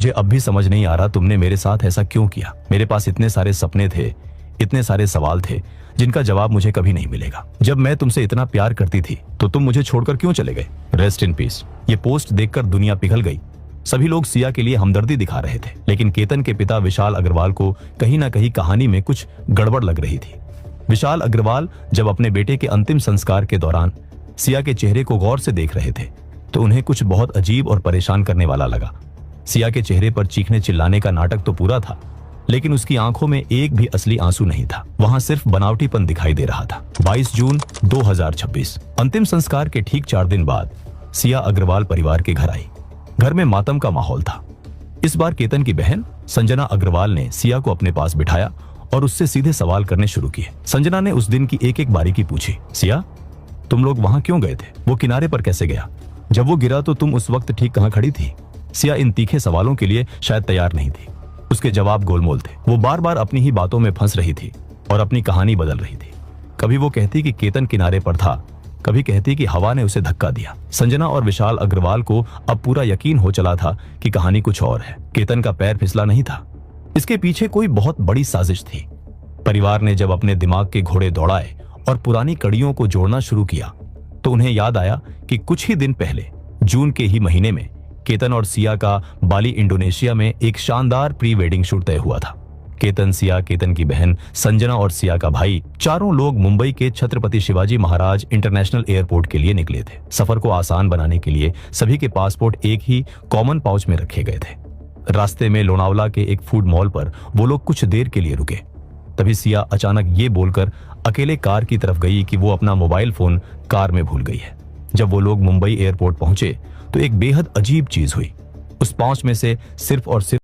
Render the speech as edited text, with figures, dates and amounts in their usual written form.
मुझे अब भी समझ नहीं आ रहा तुमने मेरे साथ ऐसा क्यों किया। मेरे पास इतने सारे सपने थे, इतने सारे सवाल थे जिनका जवाब मुझे कभी नहीं मिलेगा। जब मैं तुमसे इतना प्यार करती थी तो तुम मुझे छोड़कर क्यों चले गए। Rest in peace. ये पोस्ट देखकर दुनिया पिघल गई। सभी लोग सिया के लिए हमदर्दी दिखा रहे थे, लेकिन केतन के पिता विशाल अग्रवाल को कहीं ना कहीं कहानी में कुछ गड़बड़ लग रही थी। विशाल अग्रवाल जब अपने बेटे के अंतिम संस्कार के दौरान सिया के चेहरे को गौर से देख रहे थे तो उन्हें कुछ बहुत अजीब और परेशान करने वाला लगा। सिया के चेहरे पर चीखने चिल्लाने का नाटक तो पूरा था, लेकिन उसकी आंखों में एक भी असली आंसू नहीं था। वहां सिर्फ बनावटीपन दिखाई दे रहा था। 22 जून 2026। अंतिम संस्कार के ठीक 4 दिन बाद सिया अग्रवाल परिवार के घर आई। घर में मातम का माहौल था। इस बार केतन की बहन संजना अग्रवाल ने सिया को अपने पास बिठाया और उससे सीधे सवाल करने शुरू किए। संजना ने उस दिन की एक एक बारीकी पूछी। सिया, तुम लोग वहां क्यों गए थे? वो किनारे पर कैसे गया? जब वो गिरा तो तुम उस वक्त ठीक कहां खड़ी थी? सिया इन तीखे सवालों के लिए शायद तैयार नहीं थी। उसके जवाब गोलमोल थे। वो बार बार अपनी ही बातों में फंस रही थी और अपनी कहानी बदल रही थी। कभी वो कहती कि केतन किनारे पर था, कभी कहती कि हवा ने उसे धक्का दिया। संजना और विशाल अग्रवाल को अब पूरा यकीन हो चला था कि कहानी कुछ और है। केतन का पैर फिसला नहीं था। इसके पीछे कोई बहुत बड़ी साजिश थी। परिवार ने जब अपने दिमाग के घोड़े दौड़ाए और पुरानी कड़ियों को जोड़ना शुरू किया तो उन्हें याद आया कि कुछ ही दिन पहले जून के ही महीने में केतन और सिया का बाली इंडोनेशिया में एक शानदार प्री वेडिंग शूट तय हुआ था। केतन, सिया, केतन की बहन संजना और सिया का भाई, चारों लोग मुंबई के छत्रपति शिवाजी महाराज इंटरनेशनल एयरपोर्ट के लिए निकले थे। सफर को आसान बनाने के लिए सभी के पासपोर्ट एक ही कॉमन पाउच में रखे गए थे। रास्ते में लोनावला के एक फूड मॉल पर वो लोग कुछ देर के लिए रुके। तभी सिया अचानक ये बोलकर अकेले कार की तरफ गई कि वो अपना मोबाइल फोन कार में भूल गई है। जब वो लोग मुंबई एयरपोर्ट पहुंचे तो एक बेहद अजीब चीज हुई। उस पाउच में से सिर्फ और सिर्फ